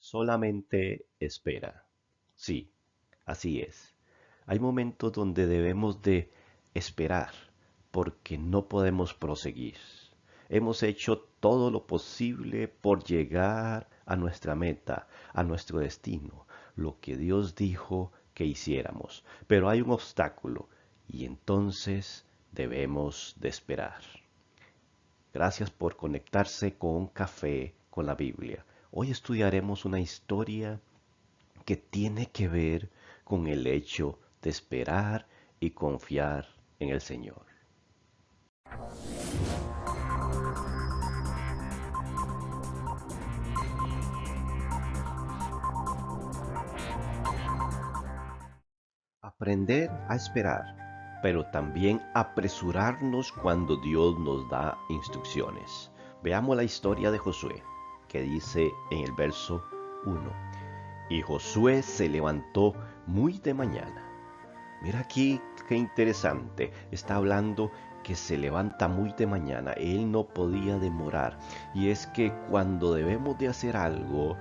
Solamente espera. Sí, así es. Hay momentos donde debemos de esperar porque no podemos proseguir. Hemos hecho todo lo posible por llegar a nuestra meta, a nuestro destino, lo que Dios dijo que hiciéramos. Pero hay un obstáculo y entonces debemos de esperar. Gracias por conectarse con un café con la Biblia. Hoy estudiaremos una historia que tiene que ver con el hecho de esperar y confiar en el Señor. Aprender a esperar, pero también apresurarnos cuando Dios nos da instrucciones. Veamos la historia de Josué, que dice en el verso 1. Y Josué se levantó muy de mañana. Mira aquí qué interesante. Está hablando que se levanta muy de mañana. Él no podía demorar. Y es que cuando debemos de hacer algo,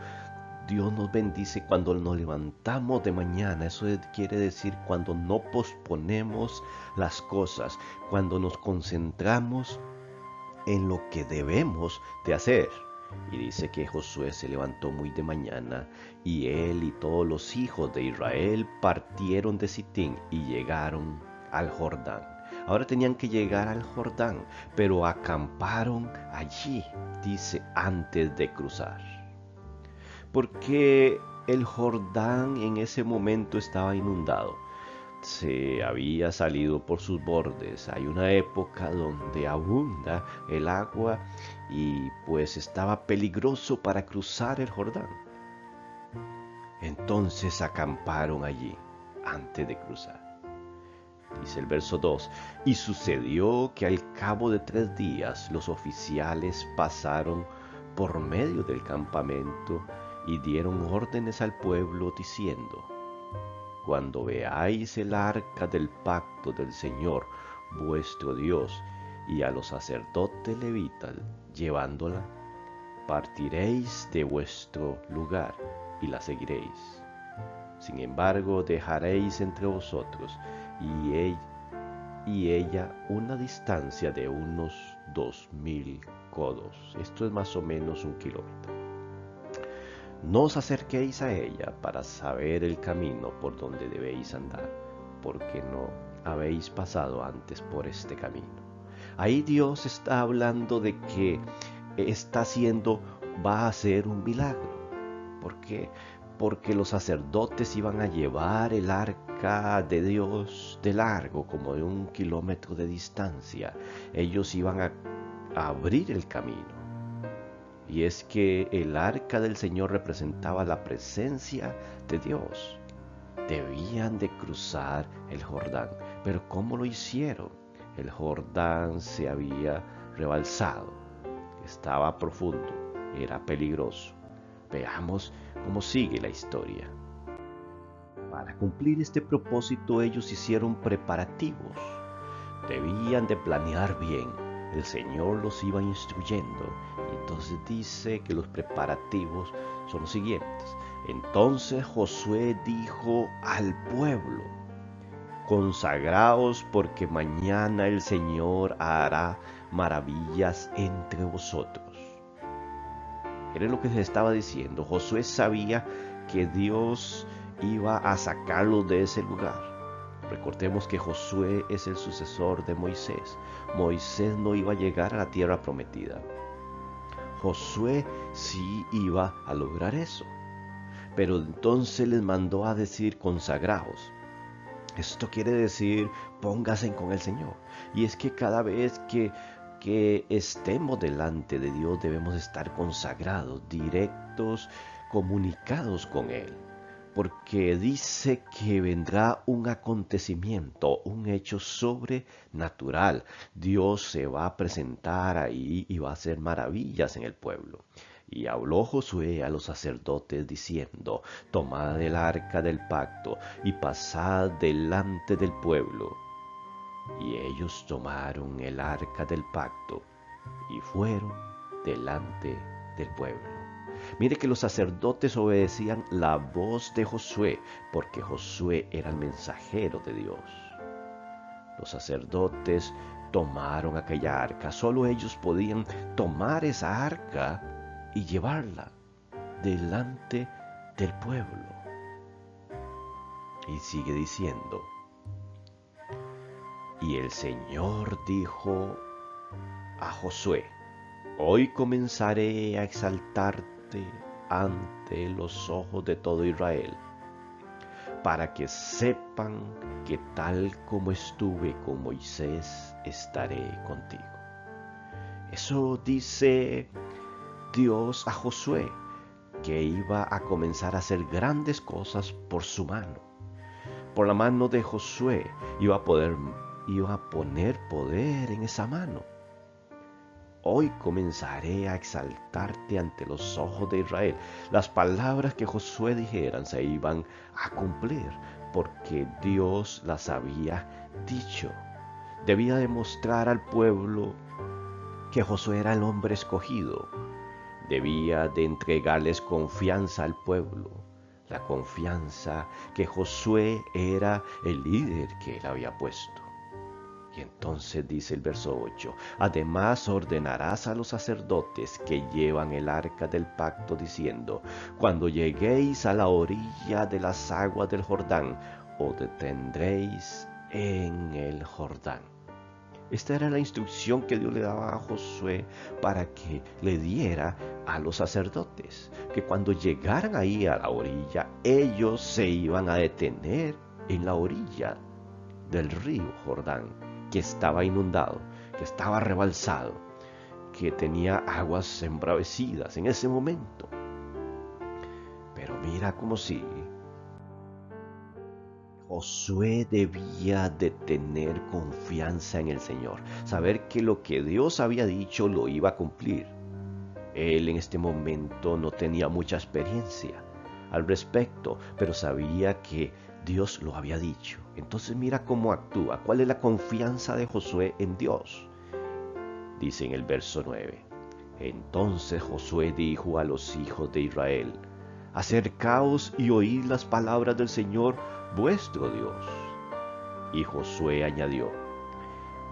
Dios nos bendice cuando nos levantamos de mañana. Eso quiere decir cuando no posponemos las cosas, cuando nos concentramos en lo que debemos de hacer. Y dice que Josué se levantó muy de mañana y él y todos los hijos de Israel partieron de Sitín y llegaron al Jordán. Ahora tenían que llegar al Jordán, pero acamparon allí, dice, antes de cruzar. Porque el Jordán en ese momento estaba inundado, se había salido por sus bordes. Hay una época donde abunda el agua y pues estaba peligroso para cruzar el Jordán. Entonces acamparon allí antes de cruzar. Dice el verso 2, y sucedió que al cabo de 3 días los oficiales pasaron por medio del campamento y dieron órdenes al pueblo diciendo, cuando veáis el arca del pacto del Señor vuestro Dios y a los sacerdotes levitas llevándola, partiréis de vuestro lugar y la seguiréis. Sin embargo, dejaréis entre vosotros y ella una distancia de unos 2000 codos. Esto es más o menos 1 kilómetro. No os acerquéis a ella para saber el camino por donde debéis andar, porque no habéis pasado antes por este camino. Ahí Dios está hablando de que está haciendo, va a hacer un milagro. ¿Por qué? Porque los sacerdotes iban a llevar el arca de Dios de largo, como de 1 kilómetro de distancia. Ellos iban a abrir el camino. Y es que el arca del Señor representaba la presencia de Dios. Debían de cruzar el Jordán. Pero ¿cómo lo hicieron? El Jordán se había rebalsado. Estaba profundo. Era peligroso. Veamos cómo sigue la historia. Para cumplir este propósito ellos hicieron preparativos. Debían de planear bien. El Señor los iba instruyendo. Y entonces dice que los preparativos son los siguientes. Entonces Josué dijo al pueblo, consagraos porque mañana el Señor hará maravillas entre vosotros. Era lo que se estaba diciendo. Josué sabía que Dios iba a sacarlos de ese lugar. Recordemos que Josué es el sucesor de Moisés. Moisés no iba a llegar a la tierra prometida. Josué sí iba a lograr eso. Pero entonces les mandó a decir consagraos. Esto quiere decir pónganse con el Señor. Y es que cada vez que estemos delante de Dios debemos estar consagrados, directos, comunicados con Él. Porque dice que vendrá un acontecimiento, un hecho sobrenatural. Dios se va a presentar ahí y va a hacer maravillas en el pueblo. Y habló Josué a los sacerdotes diciendo, tomad el arca del pacto y pasad delante del pueblo. Y ellos tomaron el arca del pacto y fueron delante del pueblo. Mire que los sacerdotes obedecían la voz de Josué, porque Josué era el mensajero de Dios. Los sacerdotes tomaron aquella arca. Solo ellos podían tomar esa arca y llevarla delante del pueblo. Y sigue diciendo, y el Señor dijo a Josué, hoy comenzaré a exaltarte ante los ojos de todo Israel, para que sepan que tal como estuve con Moisés, estaré contigo. Eso dice Dios a Josué, que iba a comenzar a hacer grandes cosas por su mano. Por la mano de Josué iba a poner poder en esa mano. Hoy comenzaré a exaltarte ante los ojos de Israel. Las palabras que Josué dijeran se iban a cumplir, porque Dios las había dicho. Debía demostrar al pueblo que Josué era el hombre escogido. Debía de entregarles confianza al pueblo, la confianza que Josué era el líder que él había puesto. Y entonces dice el verso 8, además ordenarás a los sacerdotes que llevan el arca del pacto diciendo, cuando lleguéis a la orilla de las aguas del Jordán, os detendréis en el Jordán. Esta era la instrucción que Dios le daba a Josué para que le diera a los sacerdotes, que cuando llegaran ahí a la orilla, ellos se iban a detener en la orilla del río Jordán, que estaba inundado, que estaba rebalsado, que tenía aguas embravecidas en ese momento. Pero mira cómo sigue. Josué debía de tener confianza en el Señor, saber que lo que Dios había dicho lo iba a cumplir. Él en este momento no tenía mucha experiencia al respecto, pero sabía que Dios lo había dicho. Entonces mira cómo actúa. ¿Cuál es la confianza de Josué en Dios? Dice en el verso 9. Entonces Josué dijo a los hijos de Israel, acercaos y oíd las palabras del Señor vuestro Dios. Y Josué añadió,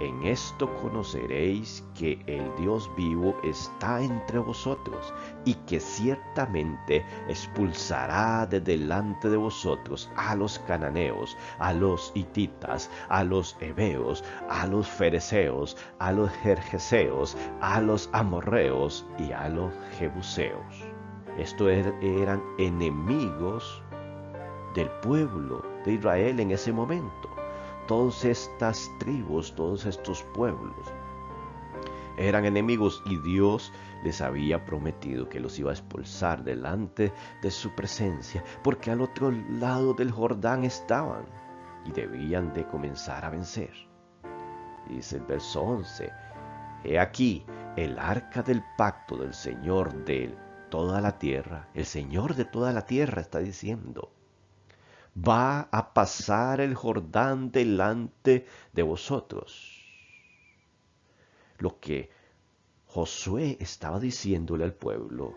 en esto conoceréis que el Dios vivo está entre vosotros, y que ciertamente expulsará de delante de vosotros a los cananeos, a los hititas, a los heveos, a los fereceos, a los gergeseos, a los amorreos y a los jebuseos. Estos eran enemigos del pueblo de Israel en ese momento. Todas estas tribus, todos estos pueblos eran enemigos y Dios les había prometido que los iba a expulsar delante de su presencia, porque al otro lado del Jordán estaban y debían de comenzar a vencer. Dice el verso 11, he aquí el arca del pacto del Señor de toda la tierra, el Señor de toda la tierra está diciendo, va a pasar el Jordán delante de vosotros. Lo que Josué estaba diciéndole al pueblo,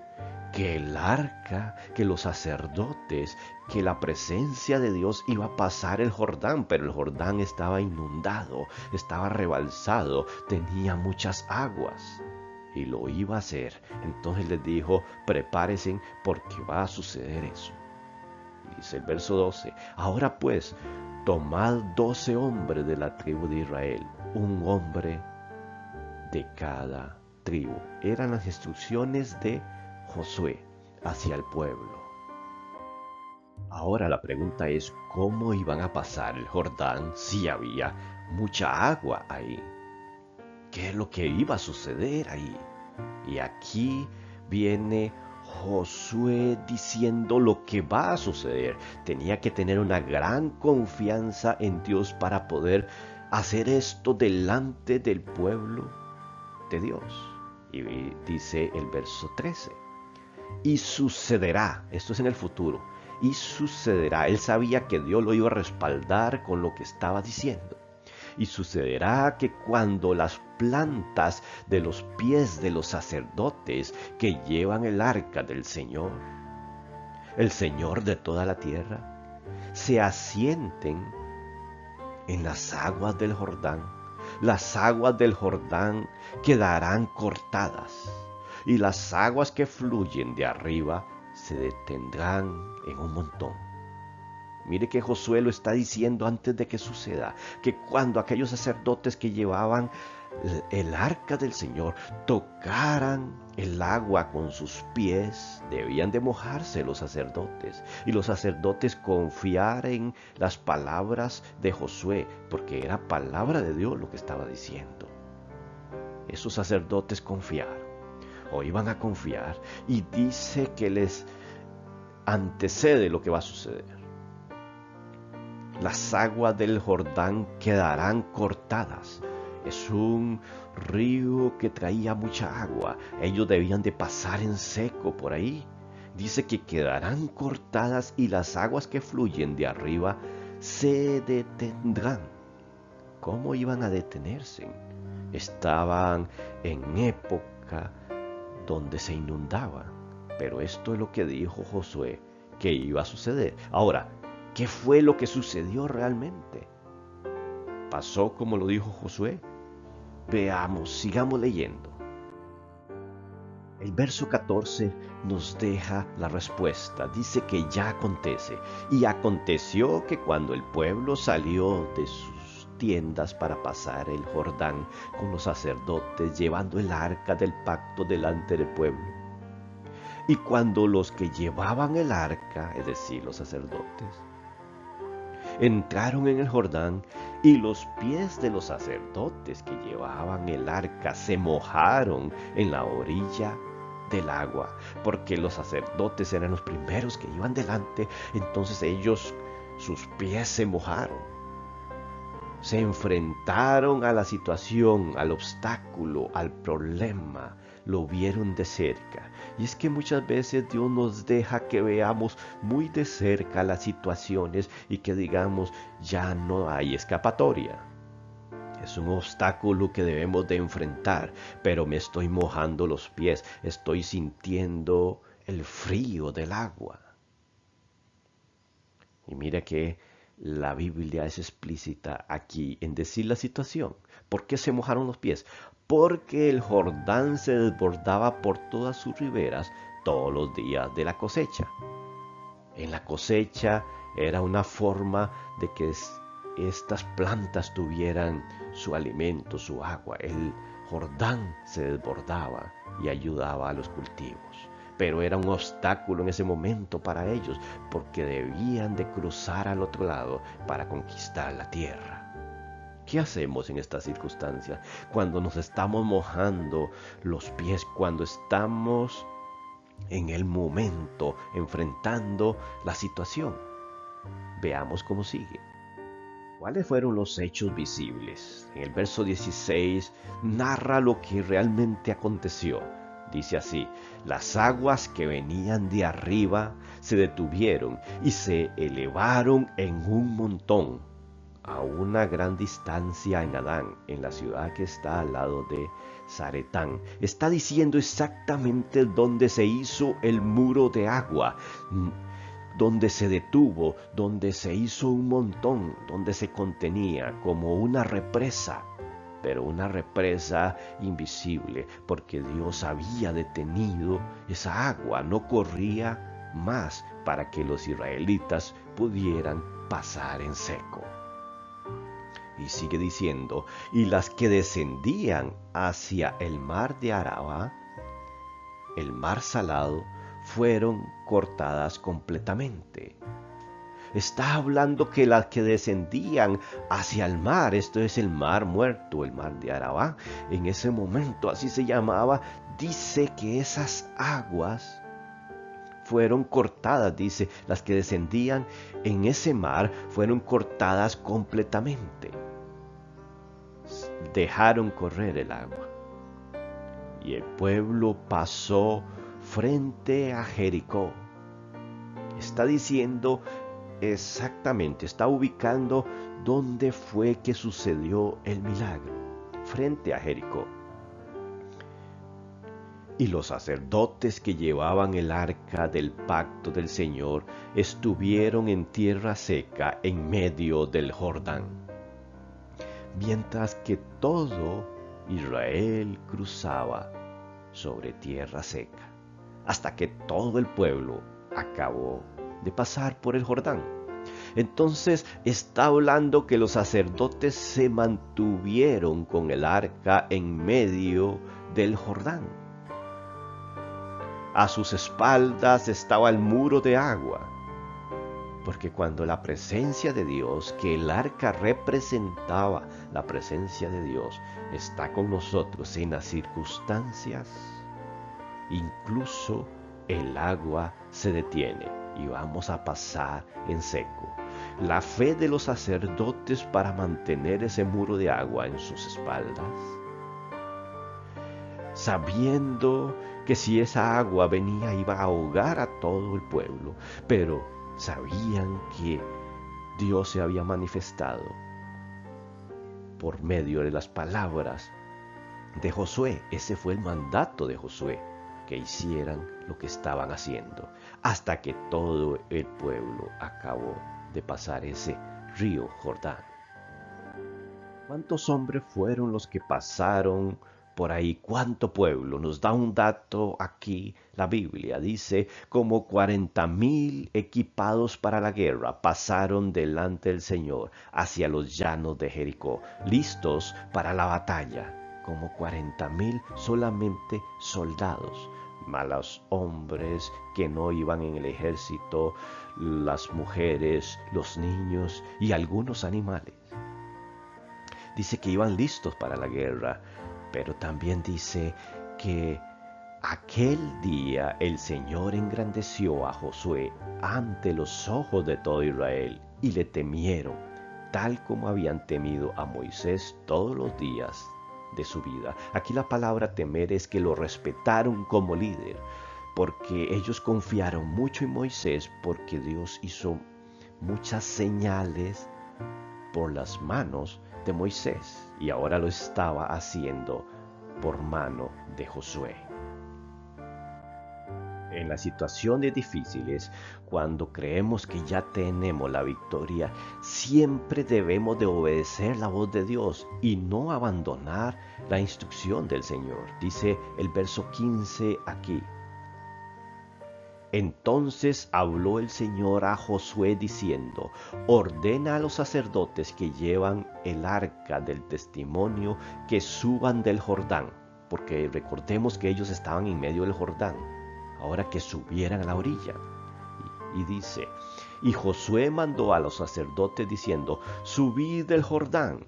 que el arca, que los sacerdotes, que la presencia de Dios iba a pasar el Jordán, pero el Jordán estaba inundado, estaba rebalsado, tenía muchas aguas. Y lo iba a hacer. Entonces les dijo, prepárense porque va a suceder eso. Dice el verso 12, ahora pues, tomad 12 hombres de la tribu de Israel, un hombre de cada tribu. Eran las instrucciones de Josué hacia el pueblo. Ahora la pregunta es, ¿cómo iban a pasar el Jordán si había mucha agua ahí? ¿Qué es lo que iba a suceder ahí? Y aquí viene Josué diciendo lo que va a suceder. Tenía que tener una gran confianza en Dios para poder hacer esto delante del pueblo de Dios. Y dice el verso 13, y sucederá, esto es en el futuro, y sucederá, él sabía que Dios lo iba a respaldar con lo que estaba diciendo. Y sucederá que cuando las plantas de los pies de los sacerdotes que llevan el arca del Señor, el Señor de toda la tierra, se asienten en las aguas del Jordán. Las aguas del Jordán quedarán cortadas y las aguas que fluyen de arriba se detendrán en un montón. Mire que Josué lo está diciendo antes de que suceda, que cuando aquellos sacerdotes que llevaban el arca del Señor tocaran el agua con sus pies, debían de mojarse los sacerdotes, y los sacerdotes confiar en las palabras de Josué, porque era palabra de Dios lo que estaba diciendo. Esos sacerdotes confiaron, o iban a confiar, y dice que les antecede lo que va a suceder. Las aguas del Jordán quedarán cortadas. Es un río que traía mucha agua. Ellos debían de pasar en seco por ahí. Dice que quedarán cortadas y las aguas que fluyen de arriba se detendrán. ¿Cómo iban a detenerse? Estaban en época donde se inundaba. Pero esto es lo que dijo Josué que iba a suceder. Ahora, ¿qué fue lo que sucedió realmente? ¿Pasó como lo dijo Josué? Veamos, sigamos leyendo. El verso 14 nos deja la respuesta. Dice que ya acontece. Y aconteció que cuando el pueblo salió de sus tiendas para pasar el Jordán con los sacerdotes llevando el arca del pacto delante del pueblo, y cuando los que llevaban el arca, es decir, los sacerdotes, entraron en el Jordán, y los pies de los sacerdotes que llevaban el arca se mojaron en la orilla del agua, porque los sacerdotes eran los primeros que iban delante, entonces sus pies se mojaron. Se enfrentaron a la situación, al obstáculo, al problema, lo vieron de cerca. Y es que muchas veces Dios nos deja que veamos muy de cerca las situaciones y que digamos, ya no hay escapatoria. Es un obstáculo que debemos de enfrentar, pero me estoy mojando los pies, estoy sintiendo el frío del agua. Y mira que la Biblia es explícita aquí en decir la situación. ¿Por qué se mojaron los pies? Porque el Jordán se desbordaba por todas sus riberas todos los días de la cosecha. En la cosecha era una forma de que estas plantas tuvieran su alimento, su agua. El Jordán se desbordaba y ayudaba a los cultivos. Pero era un obstáculo en ese momento para ellos, porque debían de cruzar al otro lado para conquistar la tierra. ¿Qué hacemos en estas circunstancias? Cuando nos estamos mojando los pies, cuando estamos en el momento enfrentando la situación. Veamos cómo sigue. ¿Cuáles fueron los hechos visibles? En el verso 16 narra lo que realmente aconteció. Dice así: las aguas que venían de arriba se detuvieron y se elevaron en un montón a una gran distancia en Adán, en la ciudad que está al lado de Zaretán. Está diciendo exactamente dónde se hizo el muro de agua, donde se detuvo, donde se hizo un montón, donde se contenía como una represa, pero una represa invisible, porque Dios había detenido esa agua, no corría más para que los israelitas pudieran pasar en seco. Y sigue diciendo, y las que descendían hacia el mar de Araba, el mar salado, fueron cortadas completamente. Está hablando que las que descendían hacia el mar, esto es el mar muerto, el mar de Arabá, en ese momento así se llamaba, dice que esas aguas fueron cortadas, dice, las que descendían en ese mar fueron cortadas completamente. Dejaron correr el agua. Y el pueblo pasó frente a Jericó. Está diciendo exactamente, está ubicando dónde fue que sucedió el milagro. frente a Jericó. Y los sacerdotes que llevaban el arca del pacto del Señor estuvieron en tierra seca en medio del Jordán, mientras que todo Israel cruzaba sobre tierra seca, hasta que todo el pueblo acabó de pasar por el Jordán. Entonces está hablando que los sacerdotes se mantuvieron con el arca en medio del Jordán. A sus espaldas estaba el muro de agua, porque cuando la presencia de Dios, que el arca representaba la presencia de Dios, está con nosotros en las circunstancias, incluso el agua se detiene y vamos a pasar en seco. La fe de los sacerdotes para mantener ese muro de agua en sus espaldas, sabiendo que si esa agua venía iba a ahogar a todo el pueblo, pero sabían que Dios se había manifestado por medio de las palabras de Josué. Ese fue el mandato de Josué, que hicieran lo que estaban haciendo, hasta que todo el pueblo acabó de pasar ese río Jordán. ¿Cuántos hombres fueron los que pasaron por ahí? ¿Cuánto pueblo? Nos da un dato aquí la Biblia. Dice, como 40,000 equipados para la guerra pasaron delante del Señor hacia los llanos de Jericó, listos para la batalla. Como 40,000 solamente soldados, malos hombres que no iban en el ejército, las mujeres, los niños y algunos animales. Dice que iban listos para la guerra, pero también dice que aquel día el Señor engrandeció a Josué ante los ojos de todo Israel y le temieron, tal como habían temido a Moisés todos los días de su vida. Aquí la palabra temer es que lo respetaron como líder, porque ellos confiaron mucho en Moisés, porque Dios hizo muchas señales por las manos de Moisés y ahora lo estaba haciendo por mano de Josué. En las situaciones difíciles, cuando creemos que ya tenemos la victoria, siempre debemos de obedecer la voz de Dios y no abandonar la instrucción del Señor. Dice el verso 15 aquí. Entonces habló el Señor a Josué diciendo, ordena a los sacerdotes que llevan el arca del testimonio que suban del Jordán, porque recordemos que ellos estaban en medio del Jordán, ahora que subieran a la orilla. Y dice, y Josué mandó a los sacerdotes diciendo, subid del Jordán.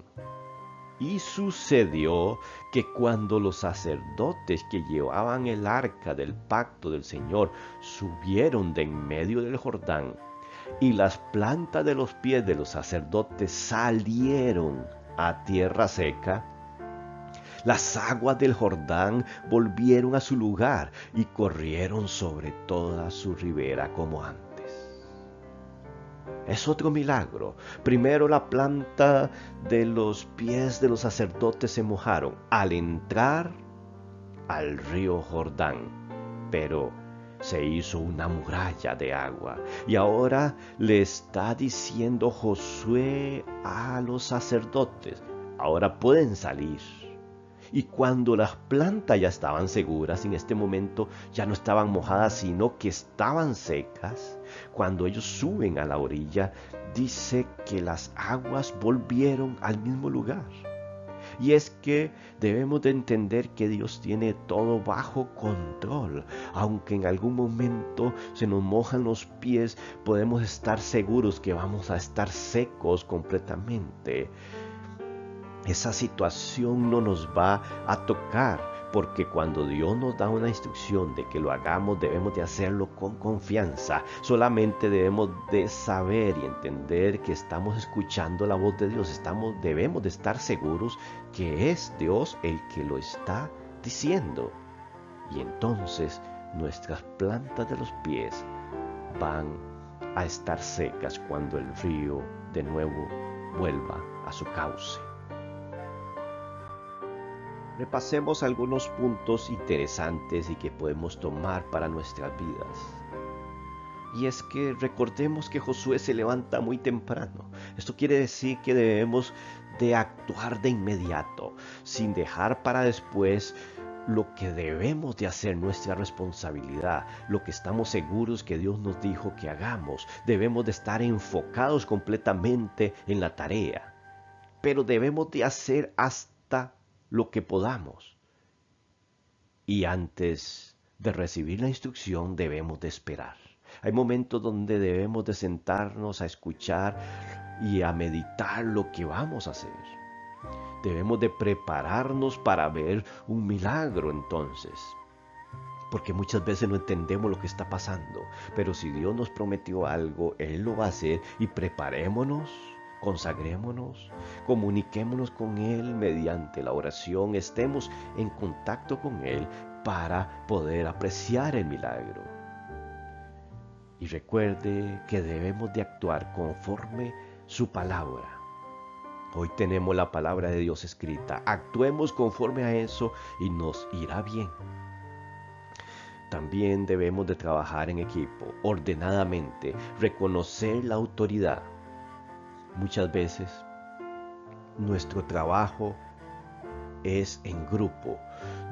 Y sucedió que cuando los sacerdotes que llevaban el arca del pacto del Señor subieron de en medio del Jordán, y las plantas de los pies de los sacerdotes salieron a tierra seca, las aguas del Jordán volvieron a su lugar y corrieron sobre toda su ribera como antes. Es otro milagro. Primero la planta de los pies de los sacerdotes se mojaron al entrar al río Jordán, pero se hizo una muralla de agua. Y ahora le está diciendo Josué a los sacerdotes, ahora pueden salir. Y cuando las plantas ya estaban seguras, en este momento ya no estaban mojadas, sino que estaban secas, cuando ellos suben a la orilla, dice que las aguas volvieron al mismo lugar. Y es que debemos de entender que Dios tiene todo bajo control. Aunque en algún momento se nos mojan los pies, podemos estar seguros que vamos a estar secos completamente. Esa situación no nos va a tocar, porque cuando Dios nos da una instrucción de que lo hagamos, debemos de hacerlo con confianza. Solamente debemos de saber y entender que estamos escuchando la voz de Dios. Debemos de estar seguros que es Dios el que lo está diciendo. Y entonces nuestras plantas de los pies van a estar secas cuando el río de nuevo vuelva a su cauce. repasemos algunos puntos interesantes y que podemos tomar para nuestras vidas. Y es que recordemos que Josué se levanta muy temprano. Esto quiere decir que debemos de actuar de inmediato, sin dejar para después lo que debemos de hacer, nuestra responsabilidad, lo que estamos seguros que Dios nos dijo que hagamos. Debemos de estar enfocados completamente en la tarea, pero debemos de hacer hasta lo que podamos. Y antes de recibir la instrucción debemos de esperar. Hay momentos donde debemos de sentarnos a escuchar y a meditar lo que vamos a hacer. Debemos de prepararnos para ver un milagro entonces. Porque muchas veces no entendemos lo que está pasando. Pero si Dios nos prometió algo, Él lo va a hacer y preparémonos, consagrémonos, comuniquémonos con Él mediante la oración, estemos en contacto con Él para poder apreciar el milagro. Y recuerde que debemos de actuar conforme su palabra. Hoy tenemos la palabra de Dios escrita. Actuemos conforme a eso y nos irá bien. También debemos de trabajar en equipo, ordenadamente, reconocer la autoridad. Muchas veces nuestro trabajo es en grupo.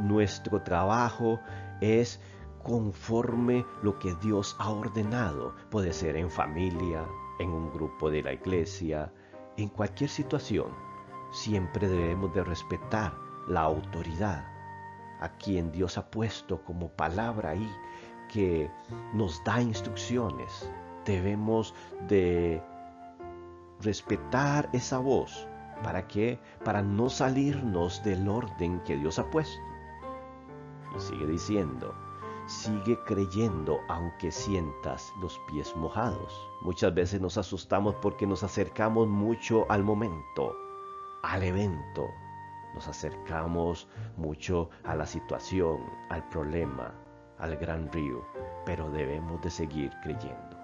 Nuestro trabajo es conforme lo que Dios ha ordenado. Puede ser en familia, en un grupo de la iglesia, en cualquier situación. Siempre debemos de respetar la autoridad a quien Dios ha puesto como palabra ahí, que nos da instrucciones. Debemos de respetar esa voz. ¿Para qué? Para no salirnos del orden que Dios ha puesto. Y sigue diciendo, sigue creyendo aunque sientas los pies mojados. Muchas veces nos asustamos porque nos acercamos mucho al momento, al evento. Nos acercamos mucho a la situación, al problema, al gran río, pero debemos de seguir creyendo.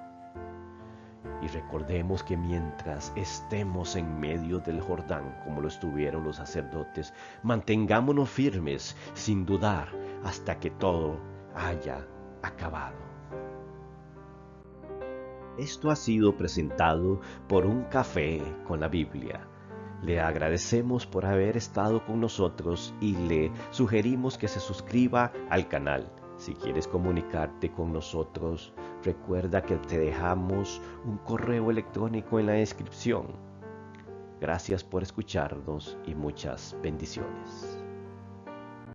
Y recordemos que mientras estemos en medio del Jordán, como lo estuvieron los sacerdotes, mantengámonos firmes, sin dudar, hasta que todo haya acabado. Esto ha sido presentado por Un Café con la Biblia. Le agradecemos por haber estado con nosotros y le sugerimos que se suscriba al canal. Si quieres comunicarte con nosotros, recuerda que te dejamos un correo electrónico en la descripción. Gracias por escucharnos y muchas bendiciones.